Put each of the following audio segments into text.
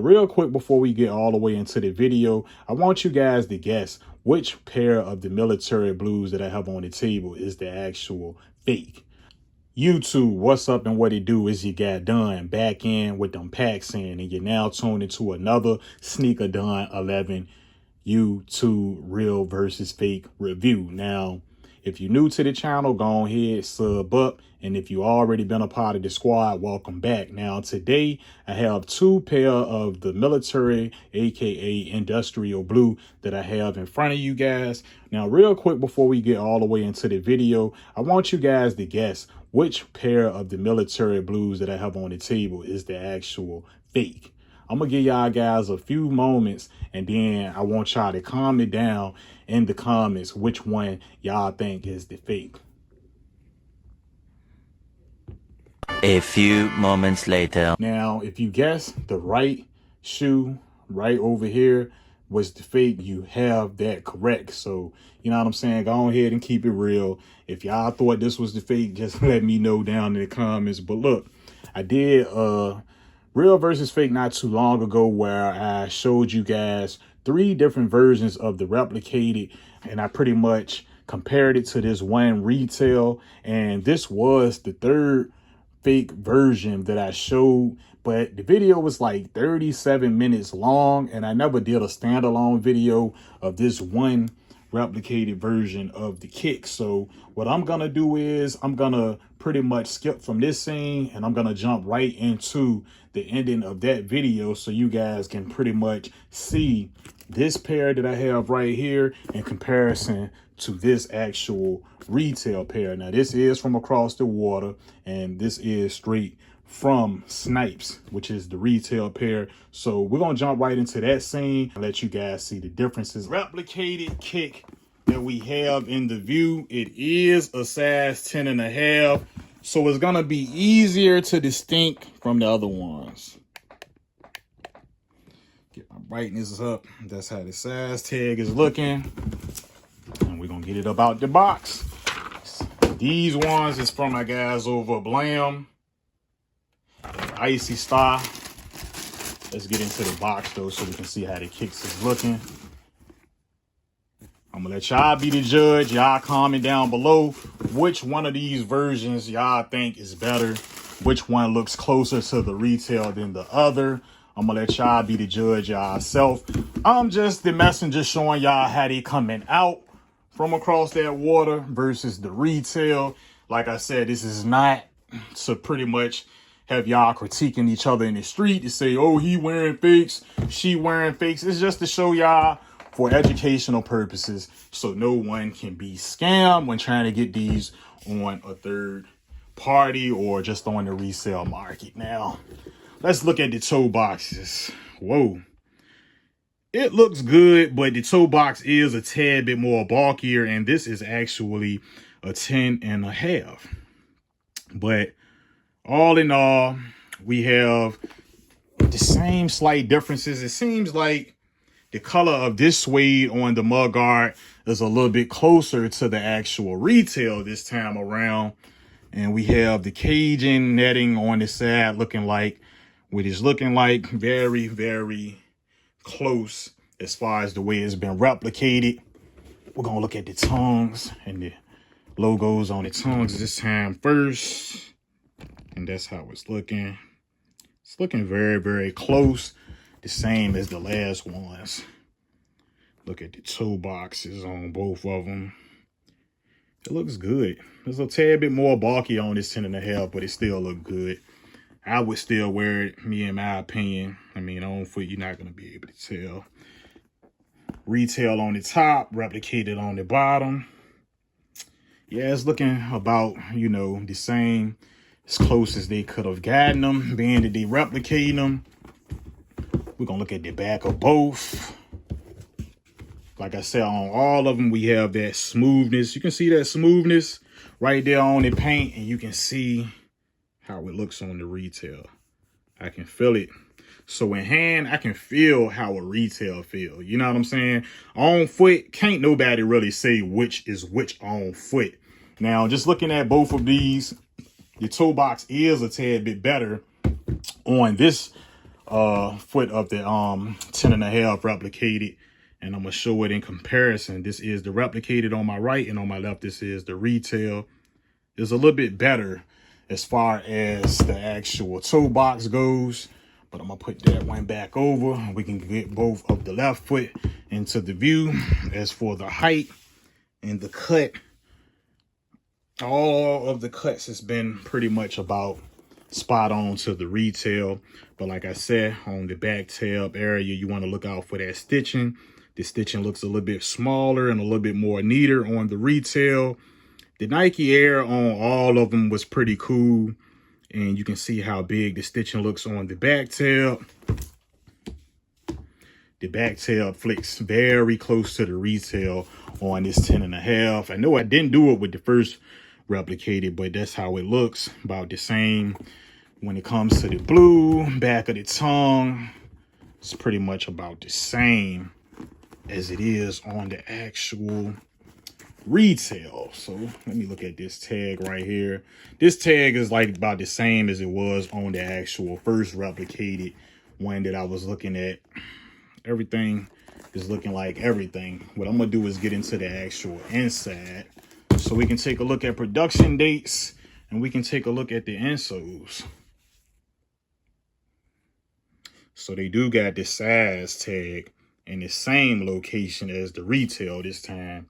Real quick before we get all the way into the video, I want you guys to guess which pair of the military blues that I have on the table is the actual fake. YouTube, what's up and what it do is you got done back in with them packs in, and you're now tuned into another Sneaker Done 11 YouTube real versus fake review. Now, if you're new to the channel, go ahead, sub up. And if you already been a part of the squad, welcome back. Now, today, I have two pair of the military, aka industrial blue, that I have in front of you guys. Now, real quick before we get all the way into the video, I want you guys to guess which pair of the military blues that I have on the table is the actual fake. I'm going to give y'all guys a few moments, and then I want y'all to comment down in the comments which one y'all think is the fake. A few moments later. Now, if you guess the right shoe right over here was the fake, you have that correct. So, you know what I'm saying? Go ahead and keep it real. If y'all thought this was the fake, just let me know down in the comments. But look, I did real versus fake not too long ago where I showed you guys 3 different versions of the replicated, and I pretty much compared it to this one retail, and this was the 3rd fake version that I showed, but the video was like 37 minutes long, and I never did a standalone video of this one replicated version of the kick. So what I'm gonna do is I'm gonna pretty much skip from this scene, and I'm gonna jump right into the ending of that video so you guys can pretty much see this pair that I have right here in comparison to this actual retail pair. Now, this is from across the water, and this is straight from Snipes, which is the retail pair. So we're gonna jump right into that scene and let you guys see the differences. Replicated kick that we have in the view, it is a size 10.5, so it's gonna be easier to distinct from the other ones. Get my brightness up. That's how the size tag is looking, and we're gonna get it up out the box. These ones is from my guys over at Blam, Icy Star. Let's get into the box though so we can see how the kicks is looking. I'm gonna let y'all be the judge. Y'all comment down below which one of these versions y'all think is better, which one looks closer to the retail than the other. I'm gonna let y'all be the judge yourself. I'm just the messenger showing y'all how they coming out from across that water versus the retail. Like I said, this is not to pretty much have y'all critiquing each other in the street to say, oh, he wearing fakes, she wearing fakes. It's just to show y'all for educational purposes so no one can be scammed when trying to get these on a third party or just on the resale market. Now, let's look at the toe boxes. Whoa. It looks good, but the toe box is a tad bit more bulkier, and this is actually a 10.5. But all in all, we have the same slight differences. It seems like the color of this suede on the mud guard is a little bit closer to the actual retail this time around. And we have the Cajun netting on the side looking like, what is looking like very, very close as far as the way it's been replicated. We're gonna look at the tongues and the logos on the tongues this time first. And that's how it's looking. It's looking very, very close. The same as the last ones. Look at the toe boxes on both of them. It looks good. It's a tad bit more bulky on this 10.5, but it still look good. I would still wear it, me in my opinion. I mean, on foot, you're not going to be able to tell. Retail on the top, replicated on the bottom. Yeah, it's looking about, you know, the same, as close as they could have gotten them, being that they replicating them. We're going to look at the back of both. Like I said, on all of them, we have that smoothness. You can see that smoothness right there on the paint, and you can see how it looks on the retail. I can feel it. So in hand, I can feel how a retail feel. You know what I'm saying? On foot, can't nobody really say which is which on foot. Now, just looking at both of these, the toe box is a tad bit better on this foot of the 10.5 replicated, and I'm gonna show it in comparison. This is the replicated on my right, and on my left this is the retail. It's a little bit better as far as the actual toe box goes, but I'm gonna put that one back over. We can get both of the left foot into the view. As for the height and the cut, all of the cuts has been pretty much about spot on to the retail. But like I said, on the back tab area, you want to look out for that stitching. The stitching looks a little bit smaller and a little bit more neater on the retail. The Nike Air on all of them was pretty cool, and you can see how big the stitching looks on the back tab. The back tab flicks very close to the retail on this 10.5. I know I didn't do it with the first replicated, but that's how it looks, about the same. When it comes to the blue, back of the tongue, it's pretty much about the same as it is on the actual retail. So let me look at this tag right here. This tag is like about the same as it was on the actual first replicated one that I was looking at. Everything is looking like everything. What I'm gonna do is get into the actual inside so we can take a look at production dates, and we can take a look at the insoles. So they do got the size tag in the same location as the retail this time.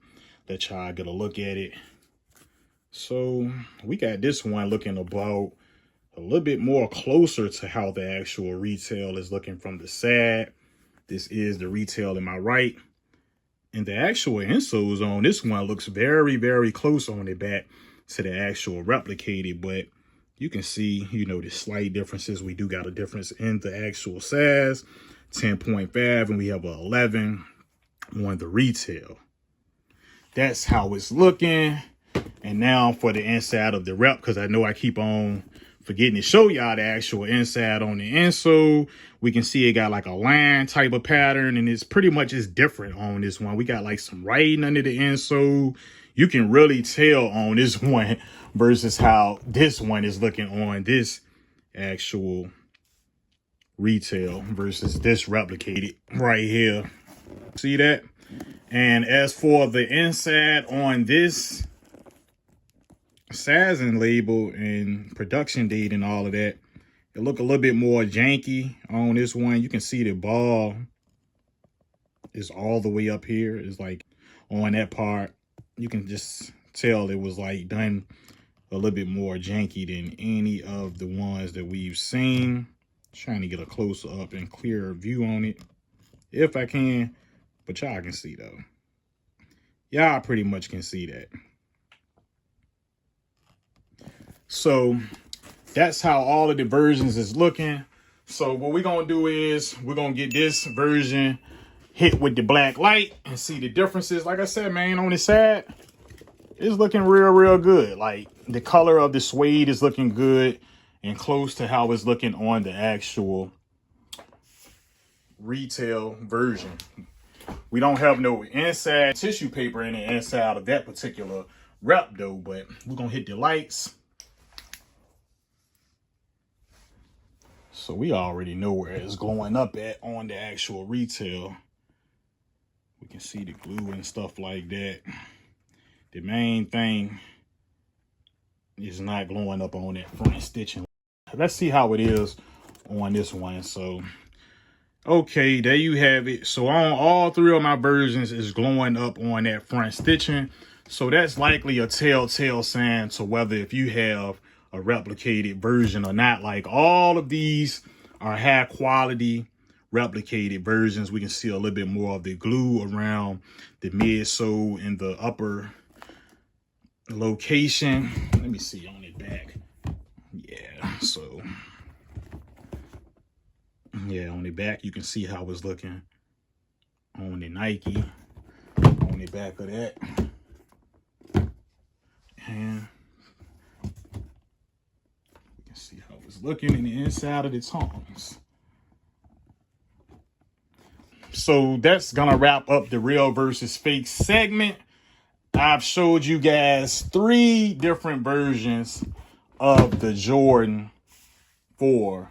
Let y'all get a look at it. So we got this one looking about a little bit more closer to how the actual retail is looking from the side. This is the retail in my right. And the actual insoles on this one looks very, very close on the back to the actual replicated, but you can see, you know, the slight differences. We do got a difference in the actual size, 10.5, and we have a 11 on the retail. That's how it's looking. And now for the inside of the rep, because I know I keep on forgetting to show y'all the actual inside on the insole. We can see it got like a line type of pattern, and it's pretty much is different on this one. We got like some writing under the insole. You can really tell on this one versus how this one is looking on this actual retail versus this replicated right here. See that? And as for the inside on this sizing label and production date and all of that, it look a little bit more janky on this one. You can see the ball is all the way up here. It's like on that part, you can just tell it was like done a little bit more janky than any of the ones that we've seen. Trying to get a closer up and clearer view on it if I can, but y'all can see though. Y'all pretty much can see that. So that's how all of the versions is looking. So what we're gonna do is we're gonna get this version hit with the black light and see the differences. Like I said, man, on the side, it's looking real good. Like the color of the suede is looking good and close to how it's looking on the actual retail version. We don't have no inside tissue paper in the inside of that particular rep though, but we're gonna hit the lights. So we already know where it's glowing up at on the actual retail. We can see the glue and stuff like that. The main thing is not glowing up on that front stitching. Let's see how it is on this one. So, okay, there you have it. So on all three of my versions is glowing up on that front stitching. So that's likely a telltale sign to whether if you have a replicated version or not. Like all of these are high quality replicated versions. We can see a little bit more of the glue around the midsole and the upper location. Let me see on the back. Yeah, so yeah, on the back you can see how it's looking on the Nike on the back of that. And see how it's looking in the inside of the tongues. So that's gonna wrap up the real versus fake segment. I've showed you guys 3 different versions of the Jordan 4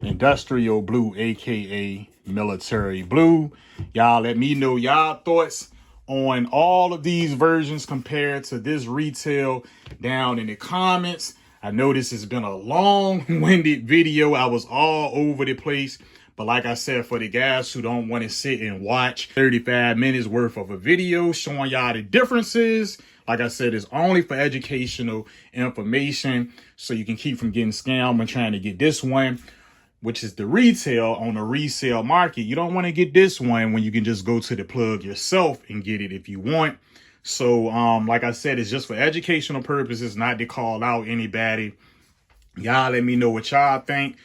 industrial blue, aka military blue. Y'all let me know y'all thoughts on all of these versions compared to this retail down in the comments. I know this has been a long-winded video. I was all over the place. But like I said, for the guys who don't want to sit and watch 35 minutes worth of a video showing y'all the differences, like I said, it's only for educational information so you can keep from getting scammed when trying to get this one, which is the retail on the resale market. You don't want to get this one when you can just go to the plug yourself and get it if you want. So like I said, it's just for educational purposes, not to call out anybody. Y'all let me know what y'all think.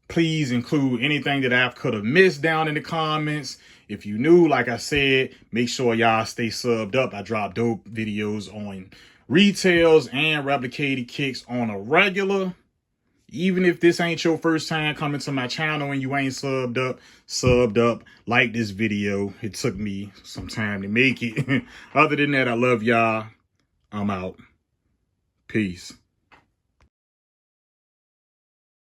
Please include anything that I could have missed down in the comments. If you new, like I said, make sure y'all stay subbed up. I drop dope videos on retails and replicated kicks on a regular. Even if this ain't your first time coming to my channel and you ain't subbed up, like this video. It took me some time to make it. Other than that, I love y'all. I'm out. Peace.